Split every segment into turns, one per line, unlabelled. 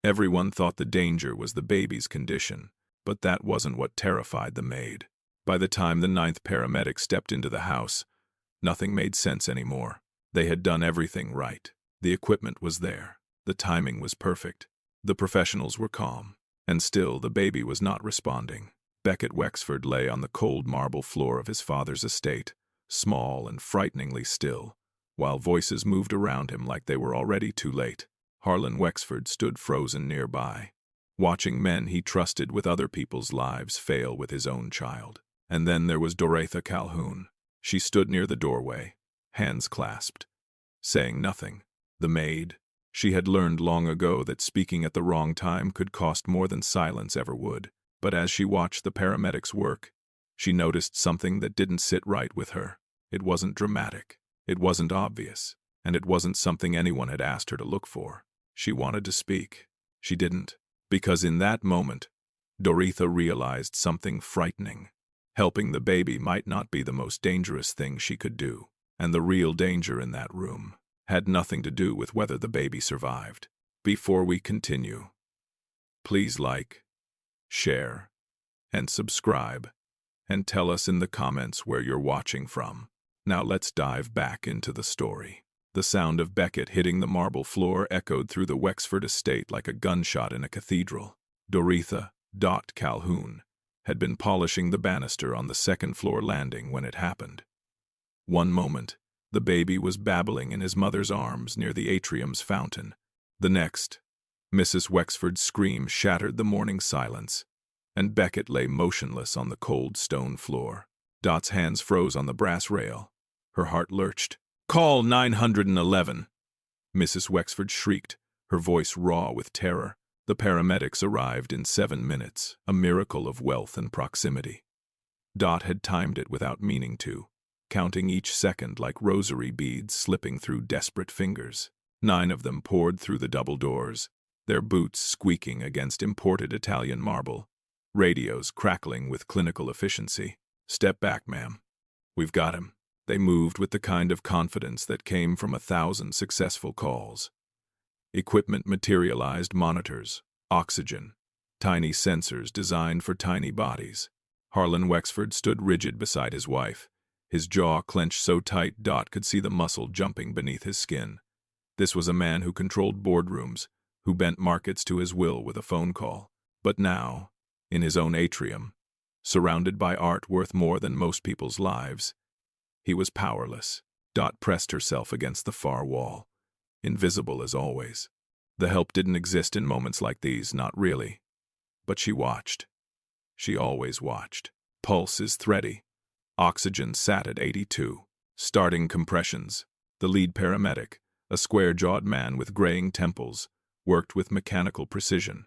Everyone thought the danger was the baby's condition, but that wasn't what terrified the maid. By the time the ninth paramedic stepped into the house, nothing made sense anymore. They had done everything right. The equipment was there. The timing was perfect. The professionals were calm. And still, the baby was not responding. Beckett Wexford lay on the cold marble floor of his father's estate, small and frighteningly still, while voices moved around him like they were already too late. Harlan Wexford stood frozen nearby, watching men he trusted with other people's lives fail with his own child. And then there was Doretha Calhoun. She stood near the doorway, hands clasped, saying nothing. The maid. She had learned long ago that speaking at the wrong time could cost more than silence ever would. But as she watched the paramedics work, she noticed something that didn't sit right with her. It wasn't dramatic. It wasn't obvious. And it wasn't something anyone had asked her to look for. She wanted to speak. She didn't. Because in that moment, Doretha realized something frightening. Helping the baby might not be the most dangerous thing she could do. And the real danger in that room had nothing to do with whether the baby survived. Before we continue, please like, share, and subscribe, and tell us in the comments where you're watching from. Now let's dive back into the story. The sound of Beckett hitting the marble floor echoed through the Wexford estate like a gunshot in a cathedral. Doretha Calhoun had been polishing the banister on the second-floor landing when it happened. One moment, the baby was babbling in his mother's arms near the atrium's fountain. The next, Mrs. Wexford's scream shattered the morning silence, and Beckett lay motionless on the cold stone floor. Dot's hands froze on the brass rail. Her heart lurched. "Call 911!" Mrs. Wexford shrieked, her voice raw with terror. The paramedics arrived in 7 minutes, a miracle of wealth and proximity. Dot had timed it without meaning to, counting each second like rosary beads slipping through desperate fingers. 9 of them poured through the double doors, their boots squeaking against imported Italian marble, radios crackling with clinical efficiency. "Step back, ma'am. We've got him." They moved with the kind of confidence that came from 1,000 successful calls. Equipment materialized: monitors, oxygen, tiny sensors designed for tiny bodies. Harlan Wexford stood rigid beside his wife, his jaw clenched so tight Dot could see the muscle jumping beneath his skin. This was a man who controlled boardrooms, who bent markets to his will with a phone call. But now, in his own atrium, surrounded by art worth more than most people's lives, he was powerless. Dot pressed herself against the far wall, invisible as always. The help didn't exist in moments like these, not really. But she watched. She always watched. Pulses thready. Oxygen sat at 82. Starting compressions. The lead paramedic, a square-jawed man with graying temples, worked with mechanical precision.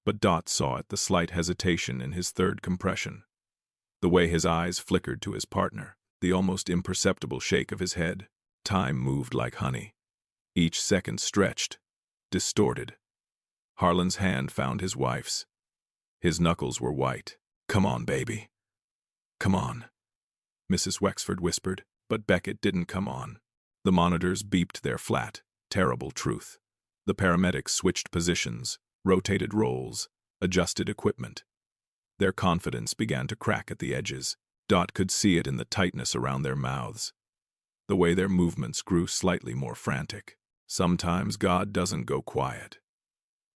But Dot saw the slight hesitation in his third compression. The way his eyes flickered to his partner, the almost imperceptible shake of his head. Time moved like honey. Each second stretched, distorted. Harlan's hand found his wife's. His knuckles were white. "Come on, baby. Come on," Mrs. Wexford whispered, but Beckett didn't come on. The monitors beeped their flat, terrible truth. The paramedics switched positions, rotated roles, adjusted equipment. Their confidence began to crack at the edges. Dot could see it in the tightness around their mouths, the way their movements grew slightly more frantic. Sometimes God doesn't go quiet.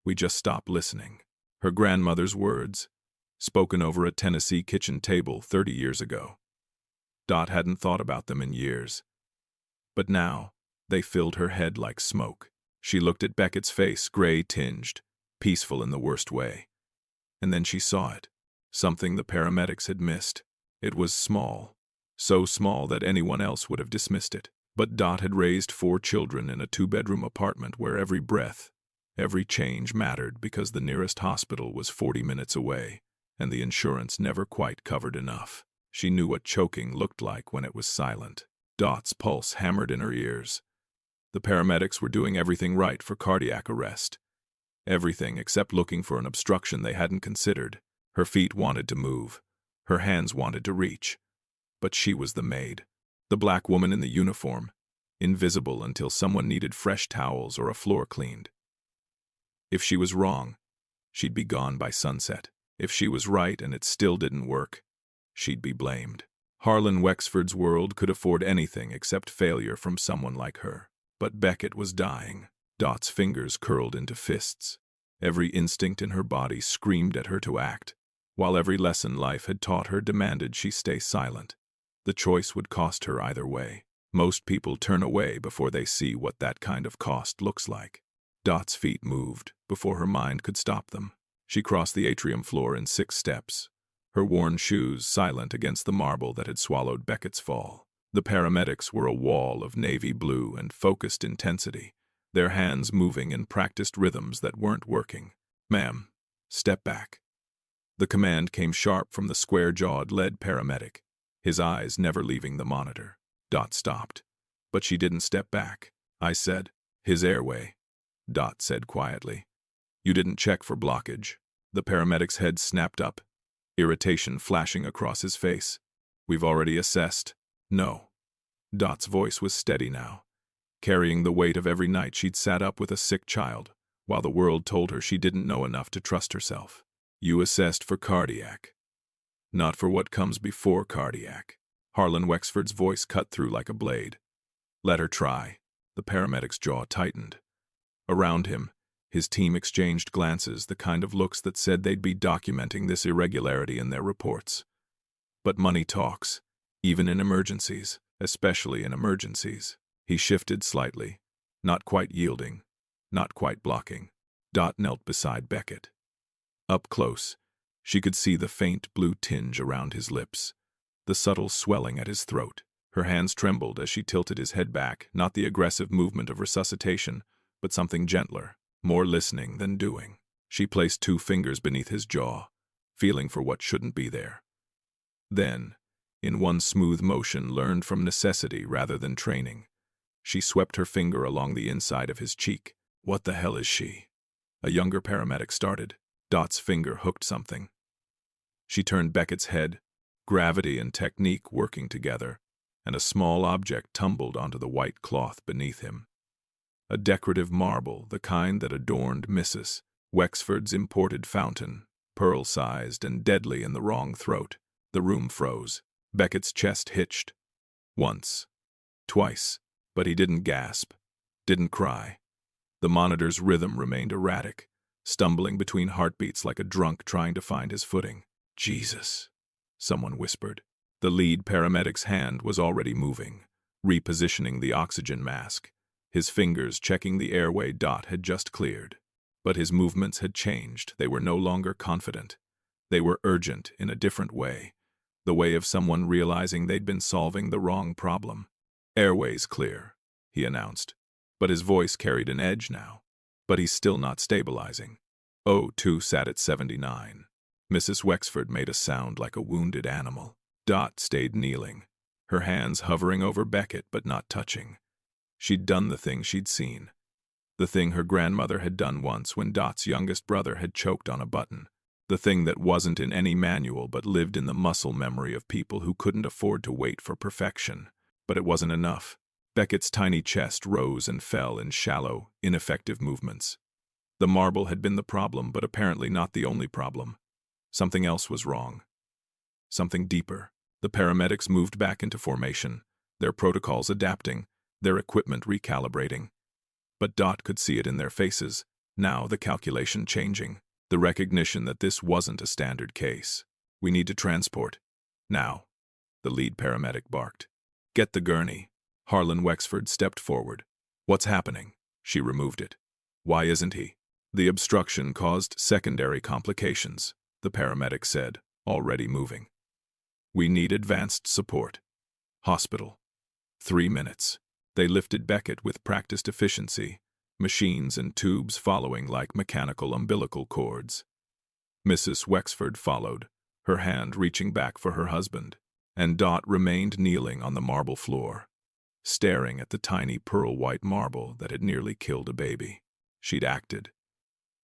We just stop listening. Her grandmother's words, spoken over a Tennessee kitchen table 30 years ago. Dot hadn't thought about them in years. But now, they filled her head like smoke. She looked at Beckett's face, gray-tinged, peaceful in the worst way. And then she saw it, something the paramedics had missed. It was small, so small that anyone else would have dismissed it. But Dot had raised 4 children in a 2-bedroom apartment where every breath, every change mattered because the nearest hospital was 40 minutes away, and the insurance never quite covered enough. She knew what choking looked like when it was silent. Dot's pulse hammered in her ears. The paramedics were doing everything right for cardiac arrest. Everything except looking for an obstruction they hadn't considered. Her feet wanted to move. Her hands wanted to reach. But she was the maid. The black woman in the uniform, invisible until someone needed fresh towels or a floor cleaned. If she was wrong, she'd be gone by sunset. If she was right and it still didn't work, she'd be blamed. Harlan Wexford's world could afford anything except failure from someone like her. But Beckett was dying. Dot's fingers curled into fists. Every instinct in her body screamed at her to act, while every lesson life had taught her demanded she stay silent. The choice would cost her either way. Most people turn away before they see what that kind of cost looks like. Dot's feet moved before her mind could stop them. She crossed the atrium floor in 6 steps, her worn shoes silent against the marble that had swallowed Beckett's fall. The paramedics were a wall of navy blue and focused intensity, their hands moving in practiced rhythms that weren't working. "Ma'am, step back." The command came sharp from the square-jawed lead paramedic, his eyes never leaving the monitor. Dot stopped. But she didn't step back. "I said, his airway," Dot said quietly. "You didn't check for blockage." The paramedic's head snapped up, irritation flashing across his face. "We've already assessed." "No." Dot's voice was steady now, carrying the weight of every night she'd sat up with a sick child, while the world told her she didn't know enough to trust herself. "You assessed for cardiac. Not for what comes before cardiac." Harlan Wexford's voice cut through like a blade. "Let her try." The paramedic's jaw tightened. Around him, his team exchanged glances, the kind of looks that said they'd be documenting this irregularity in their reports. But money talks, even in emergencies, especially in emergencies. He shifted slightly, not quite yielding, not quite blocking. Dot knelt beside Beckett. Up close, she could see the faint blue tinge around his lips, the subtle swelling at his throat. Her hands trembled as she tilted his head back, not the aggressive movement of resuscitation, but something gentler, more listening than doing. She placed 2 fingers beneath his jaw, feeling for what shouldn't be there. Then, in one smooth motion learned from necessity rather than training, she swept her finger along the inside of his cheek. "What the hell is she?" A younger paramedic started. Dot's finger hooked something. She turned Beckett's head, gravity and technique working together, and a small object tumbled onto the white cloth beneath him. A decorative marble, the kind that adorned Mrs. Wexford's imported fountain, pearl-sized and deadly in the wrong throat. The room froze. Beckett's chest hitched. Once. Twice. But he didn't gasp. Didn't cry. The monitor's rhythm remained erratic, stumbling between heartbeats like a drunk trying to find his footing. "Jesus," someone whispered. The lead paramedic's hand was already moving, repositioning the oxygen mask, his fingers checking the airway Dot had just cleared. But his movements had changed. They were no longer confident. They were urgent in a different way, the way of someone realizing they'd been solving the wrong problem. "Airway's clear," he announced, but his voice carried an edge now. "But he's still not stabilizing." O2 sat at 79. Mrs. Wexford made a sound like a wounded animal. Dot stayed kneeling, her hands hovering over Beckett but not touching. She'd done the thing she'd seen. The thing her grandmother had done once when Dot's youngest brother had choked on a button. The thing that wasn't in any manual but lived in the muscle memory of people who couldn't afford to wait for perfection. But it wasn't enough. Beckett's tiny chest rose and fell in shallow, ineffective movements. The marble had been the problem, but apparently not the only problem. Something else was wrong. Something deeper. The paramedics moved back into formation, their protocols adapting, their equipment recalibrating. But Dot could see it in their faces, now the calculation changing, the recognition that this wasn't a standard case. "We need to transport. Now," the lead paramedic barked. "Get the gurney." Harlan Wexford stepped forward. "What's happening?" She removed it. "Why isn't he?" "The obstruction caused secondary complications," the paramedic said, already moving. "We need advanced support." Hospital. 3 minutes. They lifted Beckett with practiced efficiency, machines and tubes following like mechanical umbilical cords. Mrs. Wexford followed, her hand reaching back for her husband, and Dot remained kneeling on the marble floor, staring at the tiny pearl-white marble that had nearly killed a baby. She'd acted.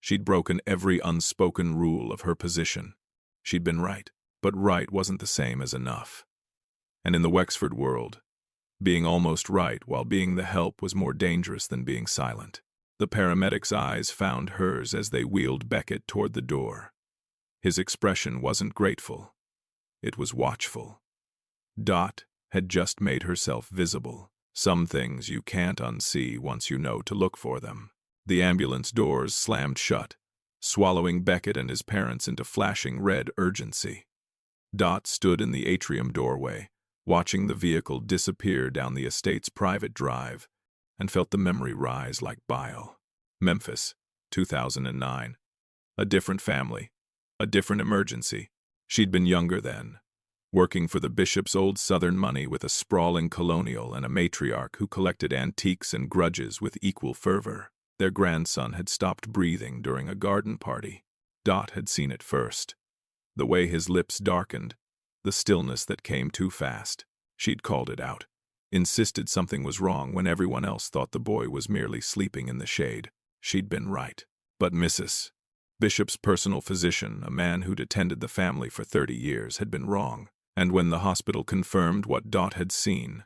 She'd broken every unspoken rule of her position. She'd been right, but right wasn't the same as enough. And in the Wexford world, being almost right while being the help was more dangerous than being silent. The paramedic's eyes found hers as they wheeled Beckett toward the door. His expression wasn't grateful. It was watchful. Dot had just made herself visible. Some things you can't unsee once you know to look for them. The ambulance doors slammed shut, swallowing Beckett and his parents into flashing red urgency. Dot stood in the atrium doorway, watching the vehicle disappear down the estate's private drive, and felt the memory rise like bile. Memphis, 2009. A different family. A different emergency. She'd been younger then, working for the bishop's old Southern money with a sprawling colonial and a matriarch who collected antiques and grudges with equal fervor. Their grandson had stopped breathing during a garden party. Dot had seen it first. The way his lips darkened, the stillness that came too fast. She'd called it out, insisted something was wrong when everyone else thought the boy was merely sleeping in the shade. She'd been right. But Mrs. Bishop's personal physician, a man who'd attended the family for 30 years, had been wrong. And when the hospital confirmed what Dot had seen,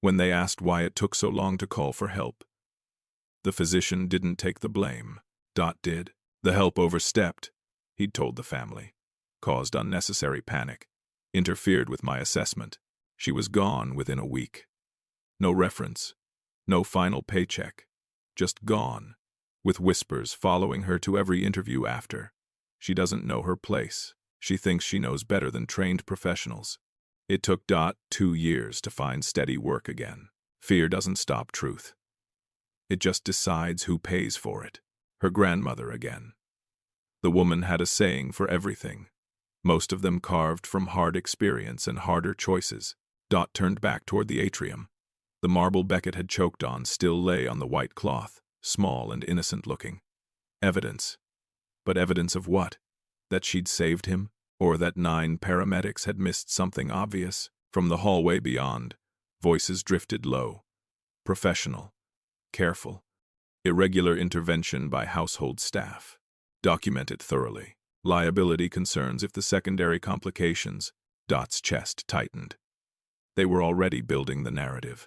when they asked why it took so long to call for help, the physician didn't take the blame. Dot did. The help overstepped, he'd told the family, caused unnecessary panic, interfered with my assessment. She was gone within a week. No reference, no final paycheck, just gone, with whispers following her to every interview after. She doesn't know her place. She thinks she knows better than trained professionals. It took Dot 2 years to find steady work again. Fear doesn't stop truth. It just decides who pays for it. Her grandmother again. The woman had a saying for everything, most of them carved from hard experience and harder choices. Dot turned back toward the atrium. The marble Beckett had choked on still lay on the white cloth, small and innocent-looking. Evidence. But evidence of what? That she'd saved him? Or that 9 paramedics had missed something obvious? From the hallway beyond, voices drifted low. Professional. Careful. Irregular intervention by household staff. Document it thoroughly. Liability concerns if the secondary complications. Dot's chest tightened. They were already building the narrative.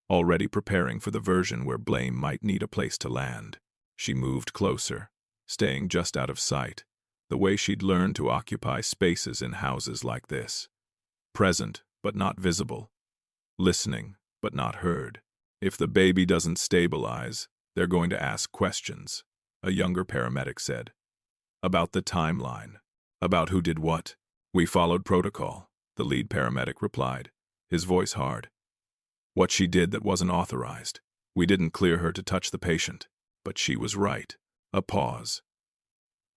Already preparing for the version where blame might need a place to land. She moved closer, staying just out of sight, the way she'd learned to occupy spaces in houses like this. Present, but not visible. Listening, but not heard. If the baby doesn't stabilize, they're going to ask questions, a younger paramedic said. About the timeline. About who did what. We followed protocol, the lead paramedic replied, his voice hard. What she did that wasn't authorized. We didn't clear her to touch the patient, but she was right. A pause.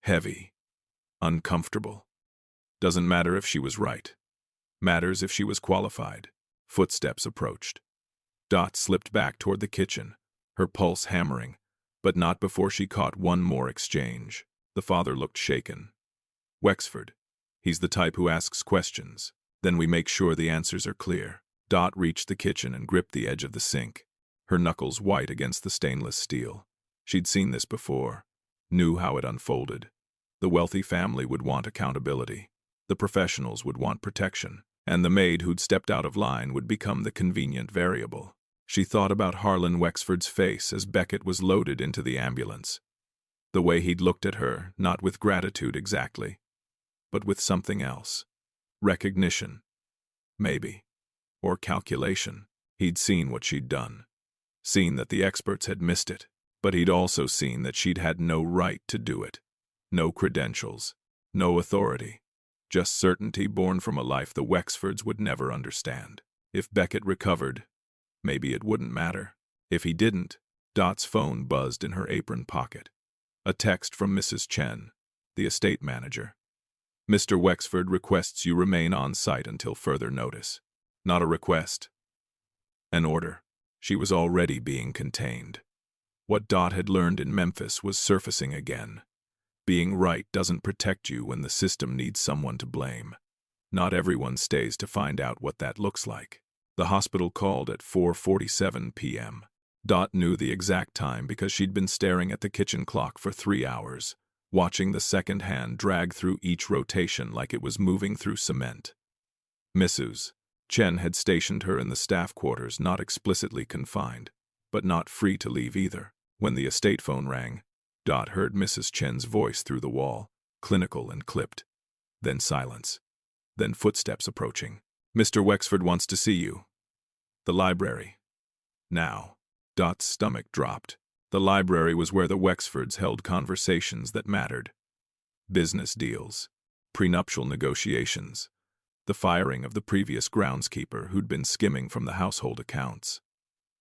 Heavy. Uncomfortable. Doesn't matter if she was right. Matters if she was qualified. Footsteps approached. Dot slipped back toward the kitchen, her pulse hammering, but not before she caught one more exchange. The father looked shaken. Wexford. He's the type who asks questions. Then we make sure the answers are clear. Dot reached the kitchen and gripped the edge of the sink, her knuckles white against the stainless steel. She'd seen this before, knew how it unfolded. The wealthy family would want accountability. The professionals would want protection, and the maid who'd stepped out of line would become the convenient variable. She thought about Harlan Wexford's face as Beckett was loaded into the ambulance. The way he'd looked at her, not with gratitude exactly, but with something else. Recognition. Maybe. Or calculation. He'd seen what she'd done. Seen that the experts had missed it, but he'd also seen that she'd had no right to do it. No credentials. No authority. Just certainty born from a life the Wexfords would never understand. If Beckett recovered, maybe it wouldn't matter. If he didn't, Dot's phone buzzed in her apron pocket. A text from Mrs. Chen, the estate manager. Mr. Wexford requests you remain on site until further notice. Not a request. An order. She was already being contained. What Dot had learned in Memphis was surfacing again. Being right doesn't protect you when the system needs someone to blame. Not everyone stays to find out what that looks like. The hospital called at 4:47 p.m. Dot knew the exact time because she'd been staring at the kitchen clock for 3 hours, watching the second hand drag through each rotation like it was moving through cement. Mrs. Chen had stationed her in the staff quarters, not explicitly confined, but not free to leave either. When the estate phone rang, Dot heard Mrs. Chen's voice through the wall, clinical and clipped. Then silence. Then footsteps approaching. "Mr. Wexford wants to see you." "The library." Now, Dot's stomach dropped. The library was where the Wexfords held conversations that mattered. Business deals, prenuptial negotiations, the firing of the previous groundskeeper who'd been skimming from the household accounts.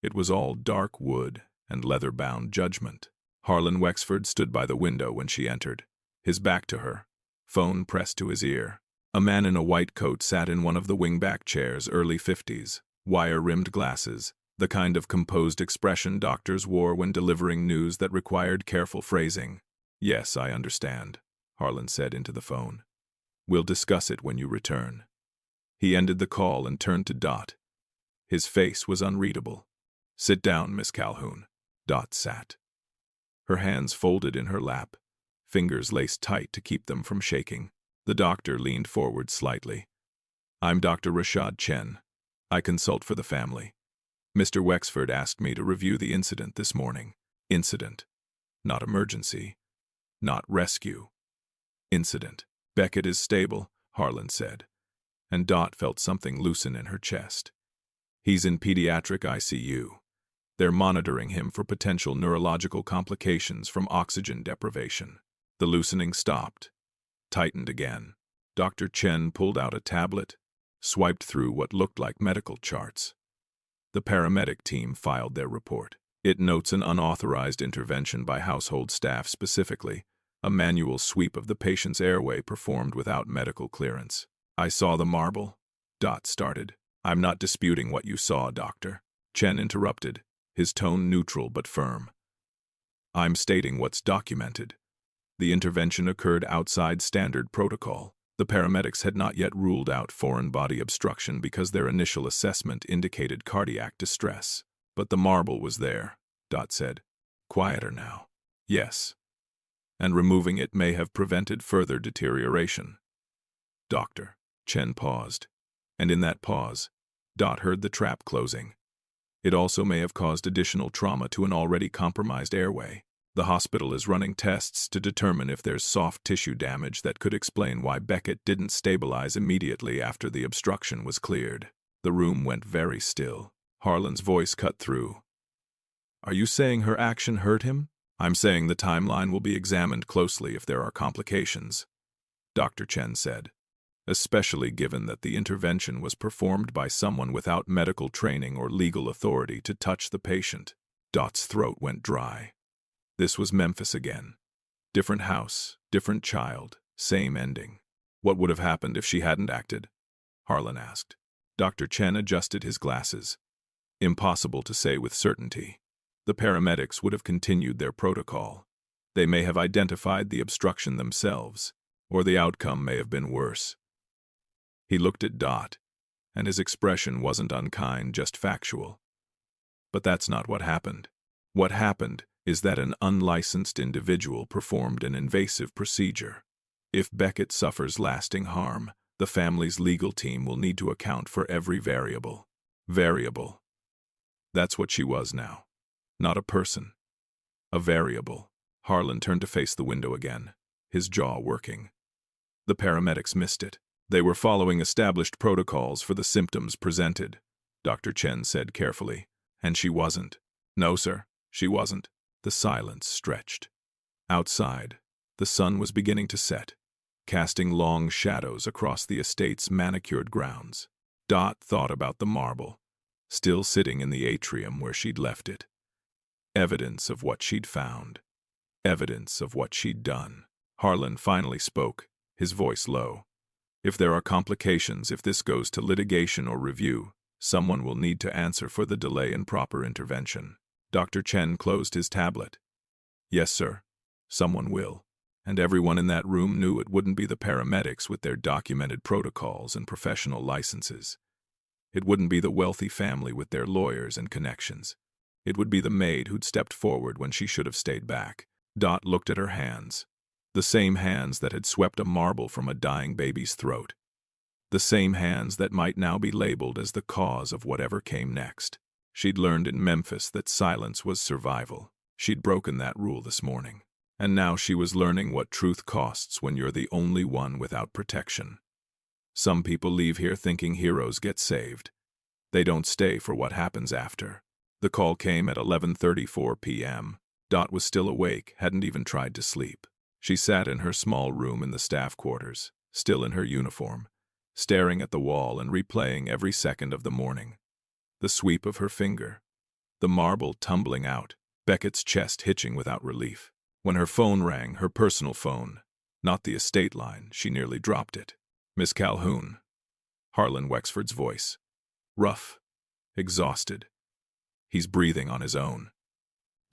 It was all dark wood and leather-bound judgment. Harlan Wexford stood by the window when she entered, his back to her, phone pressed to his ear. A man in a white coat sat in one of the wingback chairs, early 50s, wire-rimmed glasses, the kind of composed expression doctors wore when delivering news that required careful phrasing. "Yes, I understand," Harlan said into the phone. "We'll discuss it when you return." He ended the call and turned to Dot. His face was unreadable. "Sit down, Miss Calhoun." Dot sat. Her hands folded in her lap, fingers laced tight to keep them from shaking. The doctor leaned forward slightly. "I'm Dr. Rashad Chen. I consult for the family. Mr. Wexford asked me to review the incident this morning." Incident. Not emergency. Not rescue. Incident. "Beckett is stable," Harlan said, and Dot felt something loosen in her chest. "He's in pediatric ICU. They're monitoring him for potential neurological complications from oxygen deprivation." The loosening stopped, tightened again. Dr. Chen pulled out a tablet, swiped through what looked like medical charts. The paramedic team filed their report. It notes an unauthorized intervention by household staff, specifically a manual sweep of the patient's airway performed without medical clearance. "I saw the marble," Dot started. "I'm not disputing what you saw, Doctor," Chen interrupted, his tone neutral but firm. "I'm stating what's documented. The intervention occurred outside standard protocol. The paramedics had not yet ruled out foreign body obstruction because their initial assessment indicated cardiac distress. But the marble was there," Dot said. "Quieter now." "Yes. And removing it may have prevented further deterioration." "Doctor." Chen paused. And in that pause, Dot heard the trap closing. "It also may have caused additional trauma to an already compromised airway. The hospital is running tests to determine if there's soft tissue damage that could explain why Beckett didn't stabilize immediately after the obstruction was cleared." The room went very still. Harlan's voice cut through. "Are you saying her action hurt him?" "I'm saying the timeline will be examined closely if there are complications," Dr. Chen said, "especially given that the intervention was performed by someone without medical training or legal authority to touch the patient." Dot's throat went dry. This was Memphis again. Different house, different child, same ending. "What would have happened if she hadn't acted?" Harlan asked. Dr. Chen adjusted his glasses. "Impossible to say with certainty. The paramedics would have continued their protocol. They may have identified the obstruction themselves, or the outcome may have been worse." He looked at Dot, and his expression wasn't unkind, just factual. "But that's not what happened. What happened is that an unlicensed individual performed an invasive procedure. If Beckett suffers lasting harm, the family's legal team will need to account for every variable." Variable. That's what she was now. Not a person. A variable. Harlan turned to face the window again, his jaw working. The paramedics missed it. They were following established protocols for the symptoms presented, Dr. Chen said carefully. And she wasn't. "No, sir, she wasn't." The silence stretched. Outside, the sun was beginning to set, casting long shadows across the estate's manicured grounds. Dot thought about the marble, still sitting in the atrium where she'd left it. Evidence of what she'd found. Evidence of what she'd done. Harlan finally spoke, his voice low. "If there are complications, if this goes to litigation or review, someone will need to answer for the delay in proper intervention." Dr. Chen closed his tablet. "Yes, sir. Someone will. And everyone in that room knew it wouldn't be the paramedics with their documented protocols and professional licenses. It wouldn't be the wealthy family with their lawyers and connections. It would be the maid who'd stepped forward when she should have stayed back." Dot looked at her hands. The same hands that had swept a marble from a dying baby's throat. The same hands that might now be labeled as the cause of whatever came next. She'd learned in Memphis that silence was survival. She'd broken that rule this morning. And now she was learning what truth costs when you're the only one without protection. Some people leave here thinking heroes get saved. They don't stay for what happens after. The call came at 11:34 p.m. Dot was still awake, hadn't even tried to sleep. She sat in her small room in the staff quarters, still in her uniform, staring at the wall and replaying every second of the morning. The sweep of her finger, the marble tumbling out, Beckett's chest hitching without relief. When her phone rang, her personal phone, not the estate line, she nearly dropped it. "Miss Calhoun." Harlan Wexford's voice. Rough, exhausted. "He's breathing on his own."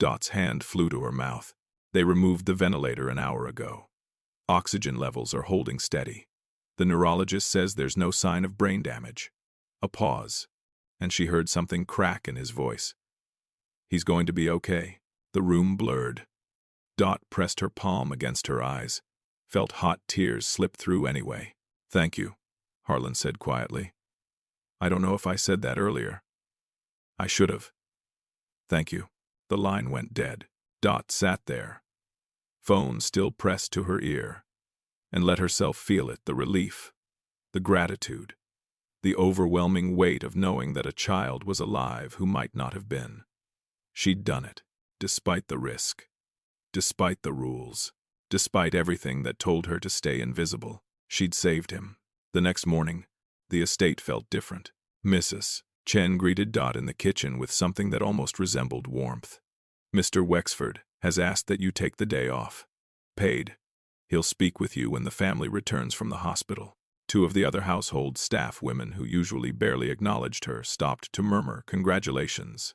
Dot's hand flew to her mouth. "They removed the ventilator an hour ago. Oxygen levels are holding steady. The neurologist says there's no sign of brain damage." A pause, and she heard something crack in his voice. "He's going to be okay." The room blurred. Dot pressed her palm against her eyes, felt hot tears slip through anyway. "Thank you," Harlan said quietly. "I don't know if I said that earlier. I should have. Thank you." The line went dead. Dot sat there, phone still pressed to her ear, and let herself feel it, the relief, the gratitude, the overwhelming weight of knowing that a child was alive who might not have been. She'd done it, despite the risk, despite the rules, despite everything that told her to stay invisible. She'd saved him. The next morning, the estate felt different. Mrs. Chen greeted Dot in the kitchen with something that almost resembled warmth. "Mr. Wexford has asked that you take the day off. Paid. He'll speak with you when the family returns from the hospital." Two of the other household staff women, who usually barely acknowledged her, stopped to murmur congratulations.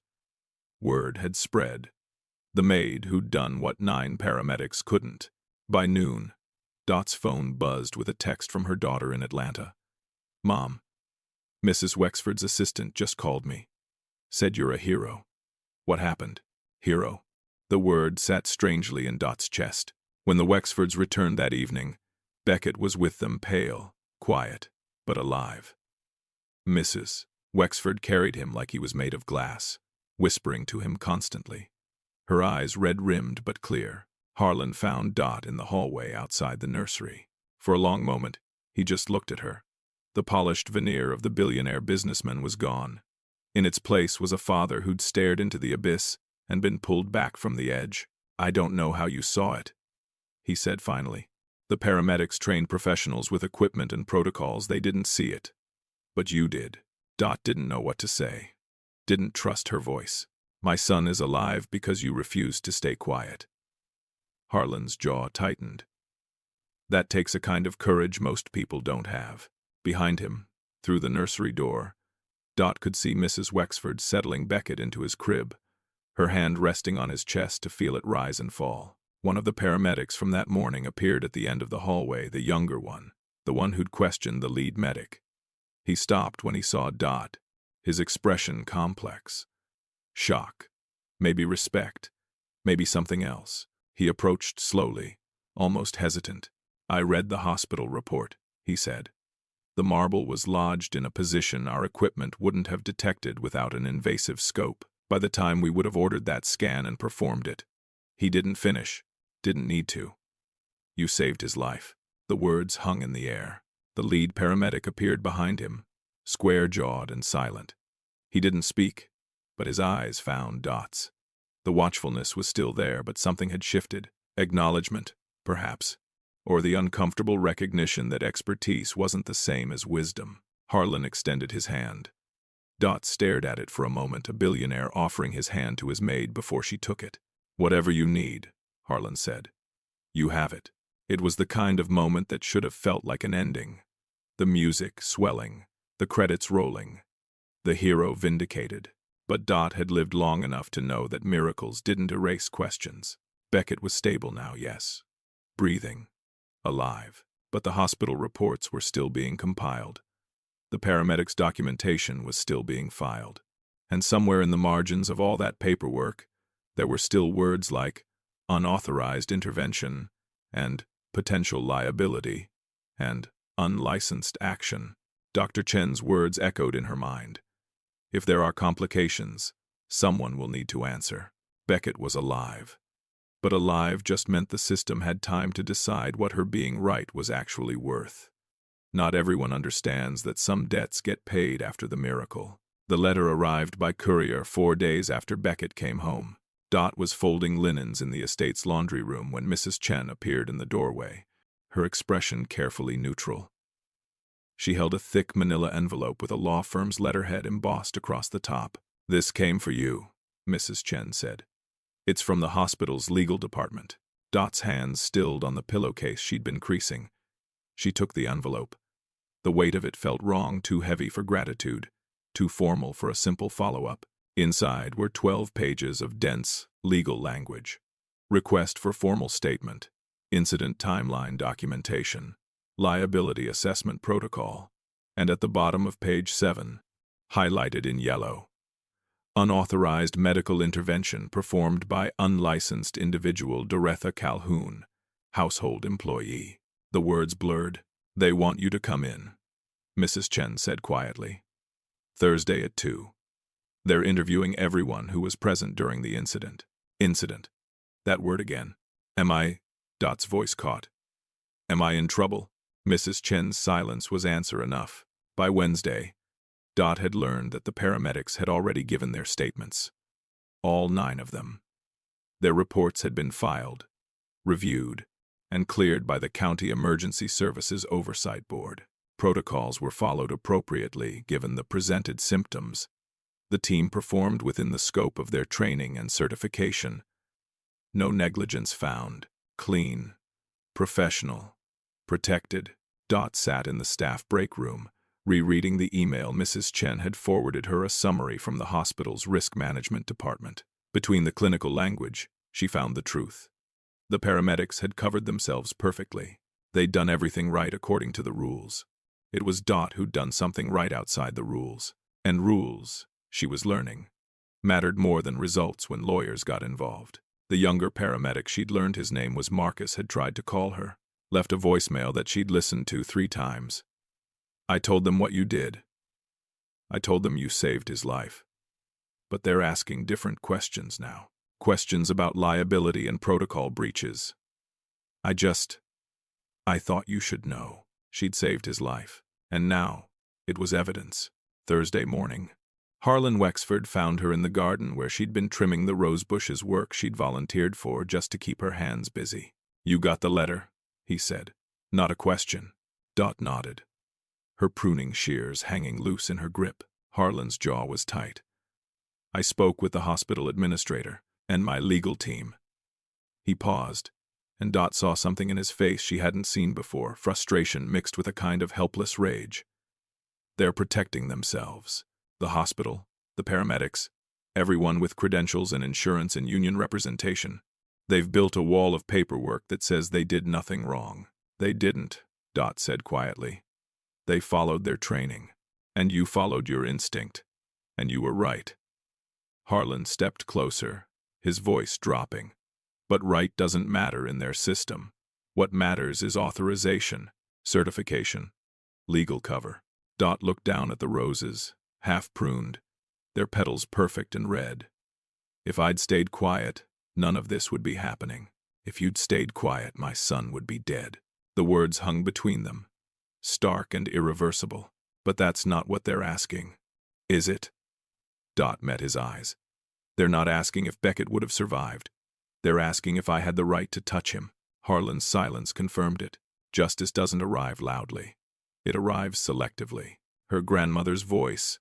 Word had spread. The maid who'd done what 9 paramedics couldn't. By noon, Dot's phone buzzed with a text from her daughter in Atlanta. "Mom, Mrs. Wexford's assistant just called me. Said you're a hero." "What happened?" "Hero." The word sat strangely in Dot's chest. When the Wexfords returned that evening, Beckett was with them, pale, quiet, but alive. Mrs. Wexford carried him like he was made of glass, whispering to him constantly. Her eyes red-rimmed but clear. Harlan found Dot in the hallway outside the nursery. For a long moment, he just looked at her. The polished veneer of the billionaire businessman was gone. In its place was a father who'd stared into the abyss and been pulled back from the edge. "I don't know how you saw it," he said finally. "The paramedics trained professionals with equipment and protocols. They didn't see it. But you did." Dot didn't know what to say. Didn't trust her voice. "My son is alive because you refused to stay quiet." Harlan's jaw tightened. That takes a kind of courage most people don't have. Behind him, through the nursery door, Dot could see Mrs. Wexford settling Beckett into his crib, her hand resting on his chest to feel it rise and fall. One of the paramedics from that morning appeared at the end of the hallway, the younger one, the one who'd questioned the lead medic. He stopped when he saw Dot, his expression complex. Shock, maybe respect, maybe something else. He approached slowly, almost hesitant. "I read the hospital report," he said. "The marble was lodged in a position our equipment wouldn't have detected without an invasive scope. By the time we would have ordered that scan and performed it, he didn't finish, didn't need to. You saved his life." The words hung in the air. The lead paramedic appeared behind him, square-jawed and silent. He didn't speak, but his eyes found Dot's. The watchfulness was still there, but something had shifted. Acknowledgement, perhaps, or the uncomfortable recognition that expertise wasn't the same as wisdom. Harlan extended his hand. Dot stared at it for a moment, a billionaire offering his hand to his maid before she took it. "Whatever you need," Harlan said. "You have it." It was the kind of moment that should have felt like an ending. The music swelling, the credits rolling, the hero vindicated. But Dot had lived long enough to know that miracles didn't erase questions. Beckett was stable now, yes. Breathing. Alive. But the hospital reports were still being compiled. The paramedics' documentation was still being filed. And somewhere in the margins of all that paperwork, there were still words like unauthorized intervention and potential liability and unlicensed action. Dr. Chen's words echoed in her mind. If there are complications, someone will need to answer. Beckett was alive. But alive just meant the system had time to decide what her being right was actually worth. Not everyone understands that some debts get paid after the miracle. The letter arrived by courier 4 days after Beckett came home. Dot was folding linens in the estate's laundry room when Mrs. Chen appeared in the doorway, her expression carefully neutral. She held a thick manila envelope with a law firm's letterhead embossed across the top. "This came for you," Mrs. Chen said. "It's from the hospital's legal department." Dot's hands stilled on the pillowcase she'd been creasing. She took the envelope. The weight of it felt wrong, too heavy for gratitude, too formal for a simple follow-up. Inside were 12 pages of dense, legal language. Request for formal statement, incident timeline documentation, liability assessment protocol, and at the bottom of page 7, highlighted in yellow, unauthorized medical intervention performed by unlicensed individual Doretha Calhoun, household employee. The words blurred. "They want you to come in," Mrs. Chen said quietly. "Thursday at 2. They're interviewing everyone who was present during the incident." Incident. That word again. "Am I?" Dot's voice caught. "Am I in trouble?" Mrs. Chen's silence was answer enough. By Wednesday, Dot had learned that the paramedics had already given their statements. All 9 of them. Their reports had been filed, reviewed, and cleared by the County Emergency Services Oversight Board. Protocols were followed appropriately given the presented symptoms. The team performed within the scope of their training and certification. No negligence found. Clean. Professional. Protected. Dot sat in the staff break room, rereading the email Mrs. Chen had forwarded her, a summary from the hospital's risk management department. Between the clinical language, she found the truth. The paramedics had covered themselves perfectly. They'd done everything right according to the rules. It was Dot who'd done something right outside the rules. And rules, she was learning, mattered more than results when lawyers got involved. The younger paramedic she'd learned his name was Marcus had tried to call her, left a voicemail that she'd listened to 3 times. "I told them what you did. I told them you saved his life. But they're asking different questions now. Questions about liability and protocol breaches. I thought you should know. She'd saved his life. And now, it was evidence." Thursday morning, Harlan Wexford found her in the garden where she'd been trimming the rose bushes, work she'd volunteered for just to keep her hands busy. "You got the letter?" he said. Not a question. Dot nodded, her pruning shears hanging loose in her grip. Harlan's jaw was tight. "I spoke with the hospital administrator and my legal team." He paused, and Dot saw something in his face she hadn't seen before, frustration mixed with a kind of helpless rage. They're protecting themselves. The hospital, the paramedics, everyone with credentials and insurance and union representation. They've built a wall of paperwork that says they did nothing wrong. They didn't, Dot said quietly. They followed their training, and you followed your instinct, and you were right. Harlan stepped closer, his voice dropping. But right doesn't matter in their system. What matters is authorization, certification, legal cover. Dot looked down at the roses, half pruned, their petals perfect and red. "If I'd stayed quiet, none of this would be happening. If you'd stayed quiet, my son would be dead." The words hung between them, stark and irreversible. "But that's not what they're asking, is it?" Dot met his eyes. "They're not asking if Beckett would have survived. They're asking if I had the right to touch him." Harlan's silence confirmed it. Justice doesn't arrive loudly. It arrives selectively. Her grandmother's voice,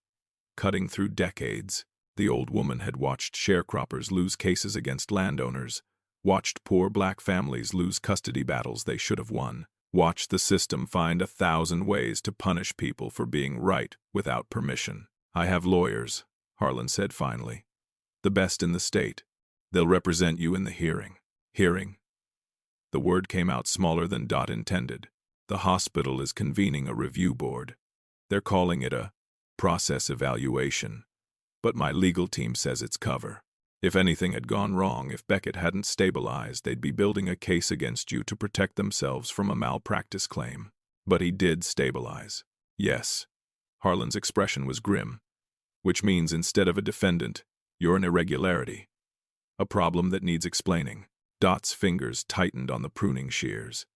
cutting through decades. The old woman had watched sharecroppers lose cases against landowners, watched poor black families lose custody battles they should have won, watched the system find 1,000 ways to punish people for being right without permission. "I have lawyers," Harlan said finally. "The best in the state. They'll represent you in the hearing." Hearing? The word came out smaller than Dot intended. "The hospital is convening a review board. They're calling it a process evaluation. But my legal team says it's cover. If anything had gone wrong, if Beckett hadn't stabilized, they'd be building a case against you to protect themselves from a malpractice claim. But he did stabilize." "Yes." Harlan's expression was grim. "Which means instead of a defendant, you're an irregularity." A problem that needs explaining. Dot's fingers tightened on the pruning shears.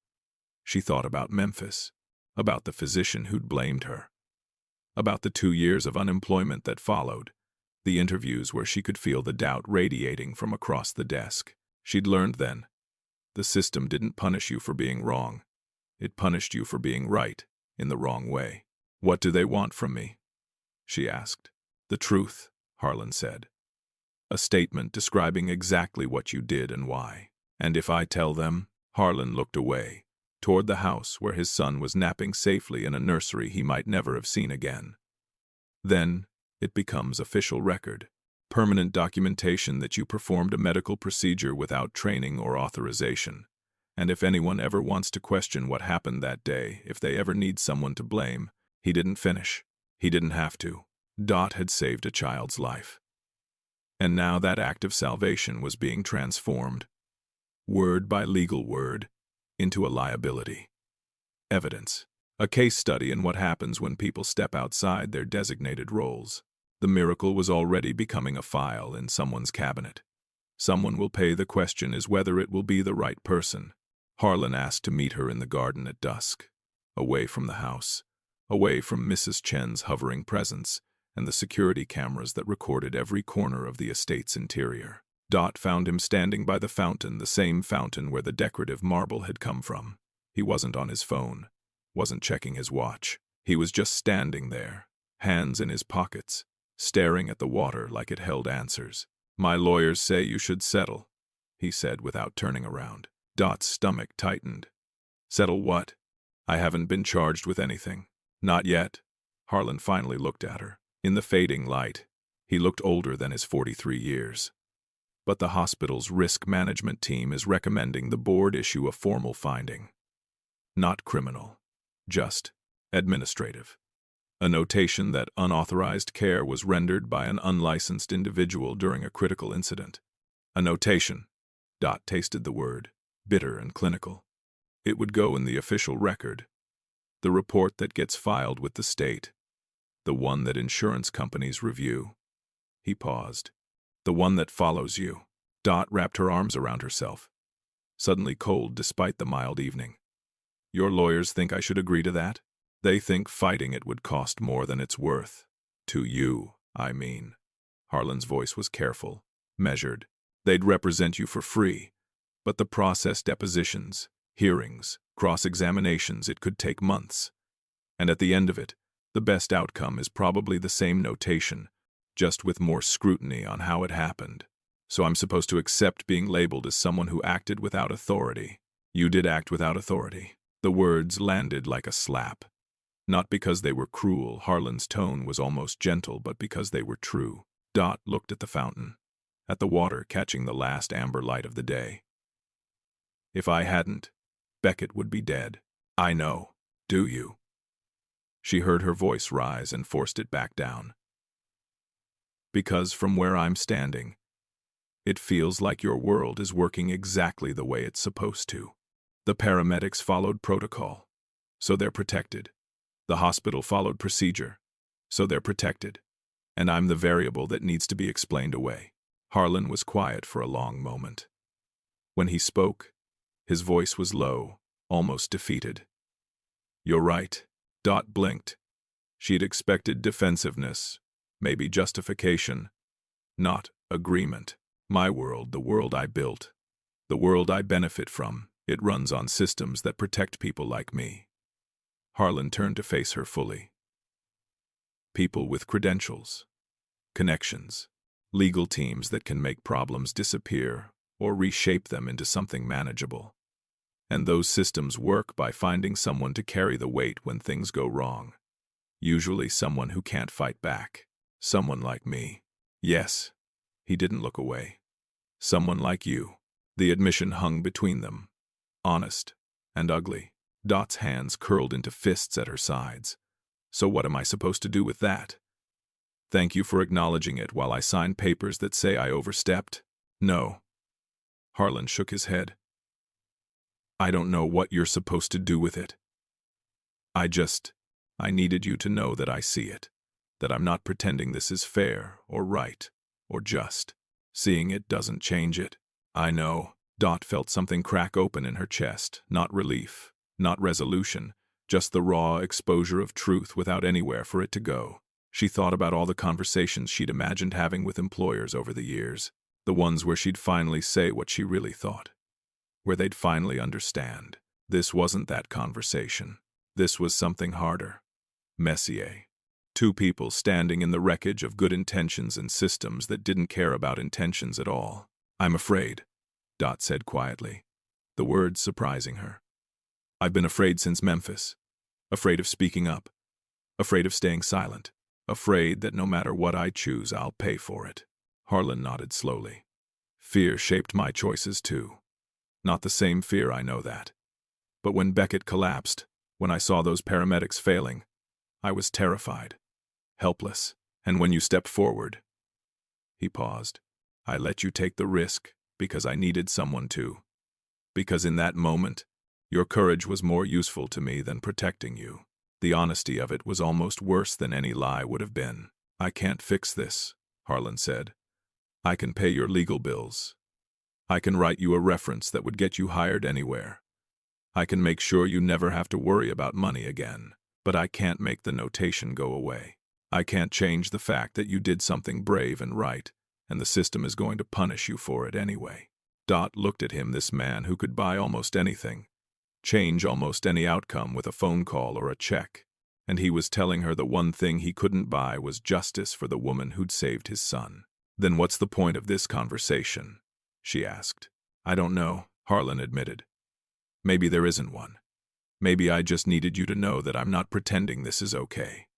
She thought about Memphis, about the physician who'd blamed her, about the 2 years of unemployment that followed, the interviews where she could feel the doubt radiating from across the desk. She'd learned then, the system didn't punish you for being wrong. It punished you for being right, in the wrong way. "What do they want from me?" she asked. "The truth," Harlan said. "A statement describing exactly what you did and why. And if I tell them?" Harlan looked away, toward the house where his son was napping safely in a nursery he might never have seen again. "Then it becomes official record, permanent documentation that you performed a medical procedure without training or authorization. And if anyone ever wants to question what happened that day, if they ever need someone to blame," he didn't finish. He didn't have to. Dot had saved a child's life. And now that act of salvation was being transformed, word by legal word, into a liability. Evidence. A case study in what happens when people step outside their designated roles. The miracle was already becoming a file in someone's cabinet. Someone will pay. The question is whether it will be the right person. Harlan asked to meet her in the garden at dusk, away from the house, away from Mrs. Chen's hovering presence and the security cameras that recorded every corner of the estate's interior. Dot found him standing by the fountain, the same fountain where the decorative marble had come from. He wasn't on his phone, wasn't checking his watch. He was just standing there, hands in his pockets, staring at the water like it held answers. "My lawyers say you should settle," he said without turning around. Dot's stomach tightened. "Settle what? I haven't been charged with anything." "Not yet." Harlan finally looked at her. In the fading light, he looked older than his 43 years. "But the hospital's risk management team is recommending the board issue a formal finding. Not criminal, just administrative. A notation that unauthorized care was rendered by an unlicensed individual during a critical incident. A notation." Dot tasted the word, bitter and clinical. "It would go in the official record. The report that gets filed with the state. The one that insurance companies review." He paused. "The one that follows you." Dot wrapped her arms around herself, suddenly cold despite the mild evening. "Your lawyers think I should agree to that? They think fighting it would cost more than it's worth. To you, I mean." Harlan's voice was careful, measured. "They'd represent you for free, but the process, depositions, hearings, cross-examinations, it could take months. And at the end of it, the best outcome is probably the same notation, just with more scrutiny on how it happened. So I'm supposed to accept being labeled as someone who acted without authority. You did act without authority." The words landed like a slap. Not because they were cruel, Harlan's tone was almost gentle, but because they were true. Dot looked at the fountain, at the water catching the last amber light of the day. "If I hadn't, Beckett would be dead." "I know. Do you?" She heard her voice rise and forced it back down. "Because from where I'm standing, it feels like your world is working exactly the way it's supposed to. The paramedics followed protocol, so they're protected. The hospital followed procedure, so they're protected. And I'm the variable that needs to be explained away." Harlan was quiet for a long moment. When he spoke, his voice was low, almost defeated. "You're right." Dot blinked. She'd expected defensiveness, maybe justification, not agreement. "My world, the world I built, the world I benefit from, it runs on systems that protect people like me." Harlan turned to face her fully. "People with credentials, connections, legal teams that can make problems disappear or reshape them into something manageable. And those systems work by finding someone to carry the weight when things go wrong. Usually someone who can't fight back. Someone like me." "Yes." He didn't look away. "Someone like you." The admission hung between them, honest and ugly. Dot's hands curled into fists at her sides. "So what am I supposed to do with that? Thank you for acknowledging it while I sign papers that say I overstepped?" "No." Harlan shook his head. "I don't know what you're supposed to do with it. I needed you to know that I see it, that I'm not pretending this is fair or right or just. Seeing it doesn't change it. I know. Dot felt something crack open in her chest, not relief, not resolution, just the raw exposure of truth without anywhere for it to go. She thought about all the conversations she'd imagined having with employers over the years, the ones where she'd finally say what she really thought, where they'd finally understand. This wasn't that conversation. This was something harder. Messier. Two people standing in the wreckage of good intentions and systems that didn't care about intentions at all. "I'm afraid," Dot said quietly, the words surprising her. "I've been afraid since Memphis. Afraid of speaking up. Afraid of staying silent. Afraid that no matter what I choose, I'll pay for it." Harlan nodded slowly. "Fear shaped my choices too. Not the same fear, I know that. But when Beckett collapsed, when I saw those paramedics failing, I was terrified, helpless. And when you stepped forward," he paused, "I let you take the risk because I needed someone to. Because in that moment, your courage was more useful to me than protecting you. The honesty of it was almost worse than any lie would have been." "I can't fix this," Harlan said. "I can pay your legal bills. I can write you a reference that would get you hired anywhere. I can make sure you never have to worry about money again. But I can't make the notation go away. I can't change the fact that you did something brave and right, and the system is going to punish you for it anyway." Dot looked at him, this man who could buy almost anything, change almost any outcome with a phone call or a check, and he was telling her the one thing he couldn't buy was justice for the woman who'd saved his son. "Then what's the point of this conversation?" she asked. "I don't know," Harlan admitted. "Maybe there isn't one. Maybe I just needed you to know that I'm not pretending this is okay.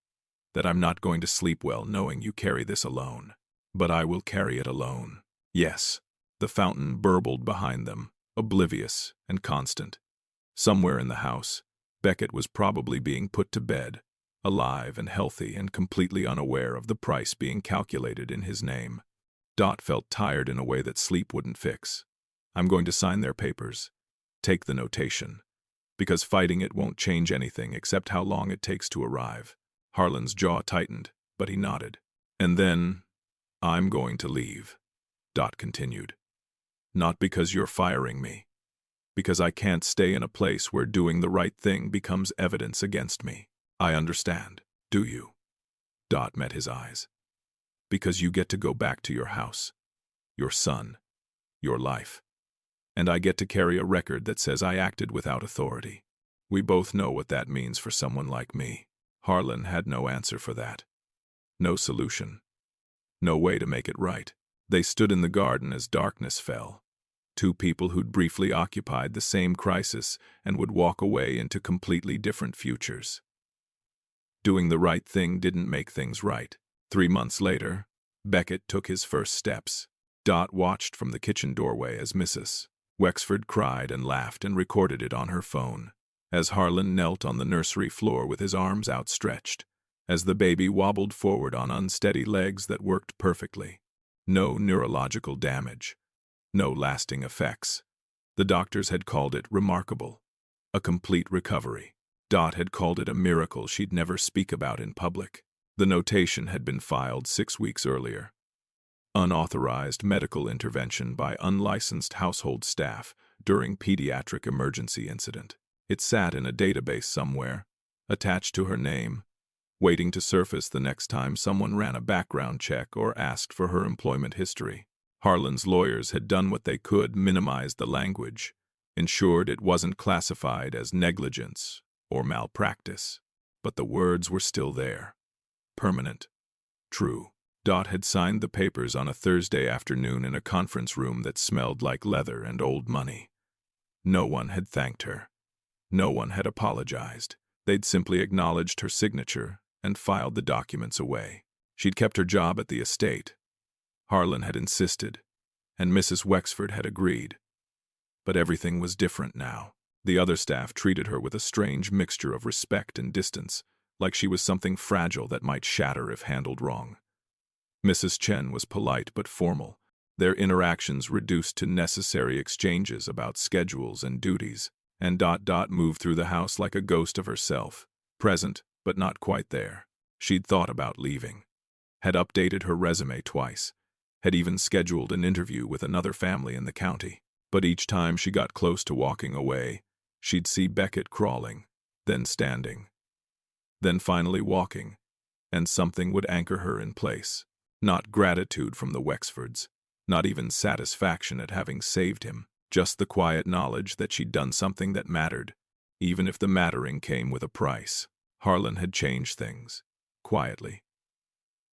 That I'm not going to sleep well knowing you carry this alone. But I will carry it alone." Yes, the fountain burbled behind them, oblivious and constant. Somewhere in the house, Beckett was probably being put to bed, alive and healthy and completely unaware of the price being calculated in his name. Dot felt tired in a way that sleep wouldn't fix. "I'm going to sign their papers. Take the notation. Because fighting it won't change anything except how long it takes to arrive." Harlan's jaw tightened, but he nodded. "And then, I'm going to leave," Dot continued. "Not because you're firing me. Because I can't stay in a place where doing the right thing becomes evidence against me. I understand, do you?" Dot met his eyes. "Because you get to go back to your house, your son, your life. And I get to carry a record that says I acted without authority. We both know what that means for someone like me." Harlan had no answer for that. No solution. No way to make it right. They stood in the garden as darkness fell. Two people who'd briefly occupied the same crisis and would walk away into completely different futures. Doing the right thing didn't make things right. 3 months later, Beckett took his first steps. Dot watched from the kitchen doorway as Mrs. Wexford cried and laughed and recorded it on her phone. As Harlan knelt on the nursery floor with his arms outstretched, as the baby wobbled forward on unsteady legs that worked perfectly. No neurological damage. No lasting effects. The doctors had called it remarkable. A complete recovery. Dot had called it a miracle she'd never speak about in public. The notation had been filed 6 weeks earlier. Unauthorized medical intervention by unlicensed household staff during pediatric emergency incident. It sat in a database somewhere, attached to her name, waiting to surface the next time someone ran a background check or asked for her employment history. Harlan's lawyers had done what they could, minimize the language, ensured it wasn't classified as negligence or malpractice, but the words were still there. Permanent. True. Dot had signed the papers on a Thursday afternoon in a conference room that smelled like leather and old money. No one had thanked her. No one had apologized. They'd simply acknowledged her signature and filed the documents away. She'd kept her job at the estate. Harlan had insisted, and Mrs. Wexford had agreed. But everything was different now. The other staff treated her with a strange mixture of respect and distance, like she was something fragile that might shatter if handled wrong. Mrs. Chen was polite but formal, their interactions reduced to necessary exchanges about schedules and duties, and moved through the house like a ghost of herself, present but not quite there. She'd thought about leaving, had updated her resume twice, had even scheduled an interview with another family in the county. But each time she got close to walking away, she'd see Beckett crawling, then standing, then finally walking, and something would anchor her in place. Not gratitude from the Wexfords, not even satisfaction at having saved him, just the quiet knowledge that she'd done something that mattered, even if the mattering came with a price. Harlan had changed things, quietly,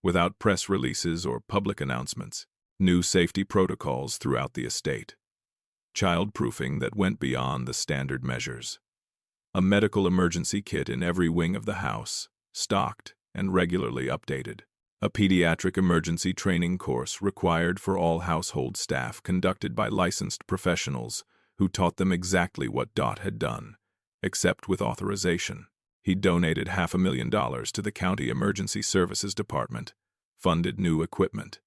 without press releases or public announcements. New safety protocols throughout the estate, child-proofing that went beyond the standard measures. A medical emergency kit in every wing of the house, stocked and regularly updated. A pediatric emergency training course required for all household staff, conducted by licensed professionals who taught them exactly what Dot had done, except with authorization. He donated $500,000 to the county emergency services department, funded new equipment,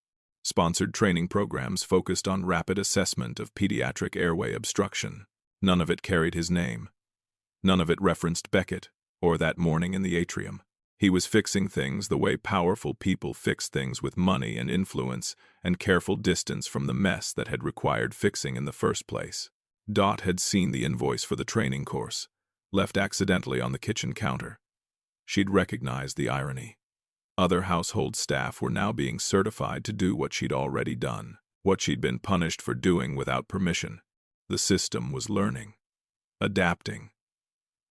sponsored training programs focused on rapid assessment of pediatric airway obstruction. None of it carried his name. None of it referenced Beckett or that morning in the atrium. He was fixing things the way powerful people fix things, with money and influence and careful distance from the mess that had required fixing in the first place. Dot had seen the invoice for the training course, left accidentally on the kitchen counter. She'd recognized the irony. Other household staff were now being certified to do what she'd already done, what she'd been punished for doing without permission. The system was learning, adapting,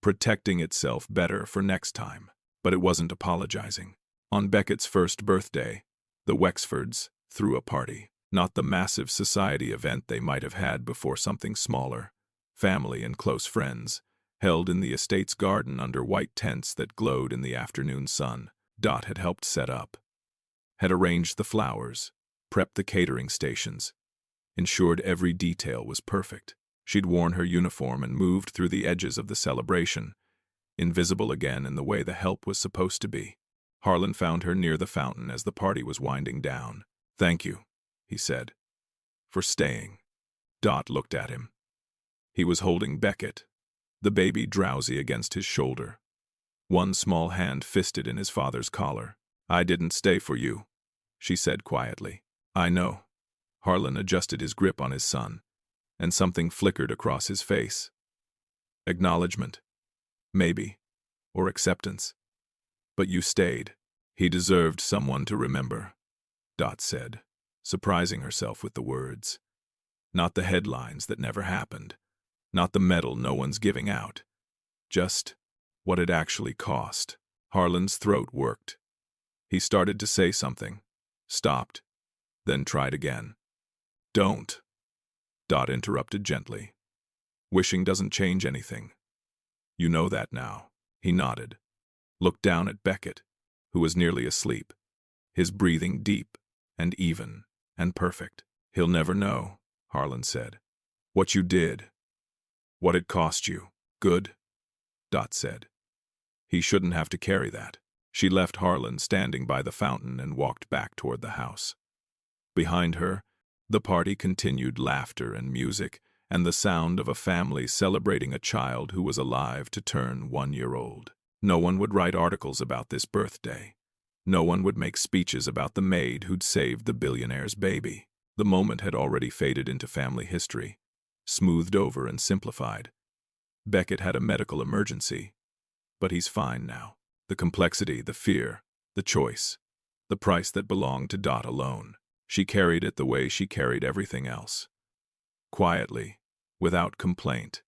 protecting itself better for next time. But it wasn't apologizing. On Beckett's first birthday, the Wexfords threw a party. Not the massive society event they might have had before, something smaller. Family and close friends, held in the estate's garden under white tents that glowed in the afternoon sun. Dot had helped set up, had arranged the flowers, prepped the catering stations, ensured every detail was perfect. She'd worn her uniform and moved through the edges of the celebration, invisible again in the way the help was supposed to be. Harlan found her near the fountain as the party was winding down. "Thank you," he said, "for staying." Dot looked at him. He was holding Beckett, the baby drowsy against his shoulder, one small hand fisted in his father's collar. "I didn't stay for you," she said quietly. "I know." Harlan adjusted his grip on his son, and something flickered across his face. Acknowledgement. Maybe, or acceptance. "But you stayed." "He deserved someone to remember," Dot said, surprising herself with the words. Not the headlines that never happened, not the medal no one's giving out, just what it actually cost. Harlan's throat worked. He started to say something, stopped, then tried again. "Don't," Dot interrupted gently. "Wishing doesn't change anything. You know that now." He nodded, looked down at Beckett, who was nearly asleep, his breathing deep and even and perfect. "He'll never know," Harlan said, "what you did, what it cost you." "Good," Dot said. "He shouldn't have to carry that." She left Harlan standing by the fountain and walked back toward the house. Behind her, the party continued, laughter and music, and the sound of a family celebrating a child who was alive to turn 1 year old. No one would write articles about this birthday. No one would make speeches about the maid who'd saved the billionaire's baby. The moment had already faded into family history, smoothed over and simplified. Beckett had a medical emergency, but he's fine now. The complexity, the fear, the choice, the price that belonged to Dot alone. She carried it the way she carried everything else. Quietly, without complaint,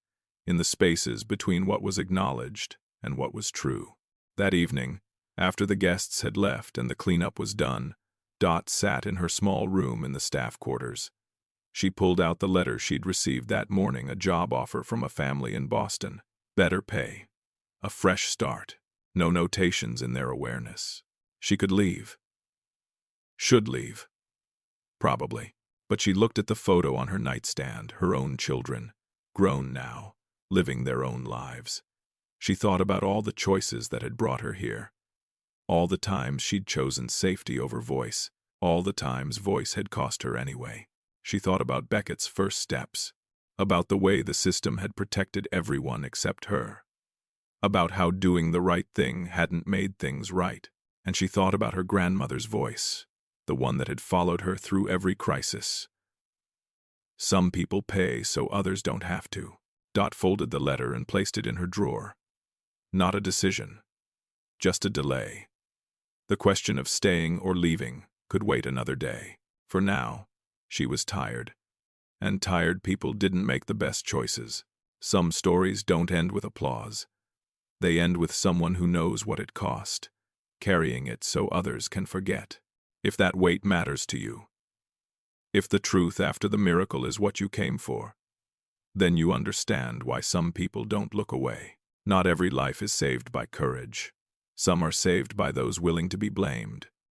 in the spaces between what was acknowledged and what was true. That evening, after the guests had left and the cleanup was done, Dot sat in her small room in the staff quarters. She pulled out the letter she'd received that morning, a job offer from a family in Boston. Better pay. A fresh start. No notations in their awareness. She could leave. Should leave. Probably. But she looked at the photo on her nightstand, her own children, grown now, living their own lives. She thought about all the choices that had brought her here. All the times she'd chosen safety over voice. All the times voice had cost her anyway. She thought about Beckett's first steps. About the way the system had protected everyone except her. About how doing the right thing hadn't made things right. And she thought about her grandmother's voice. the one that had followed her through every crisis. Some people pay so others don't have to. Dot folded the letter and placed it in her drawer. Not a decision, just a delay. The question of staying or leaving could wait another day. For now, she was tired. And tired people didn't make the best choices. Some stories don't end with applause. They end with someone who knows what it cost, carrying it so others can forget. If that weight matters to you, if the truth after the miracle is what you came for, then you understand why some people don't look away. Not every life is saved by courage. Some are saved by those willing to be blamed.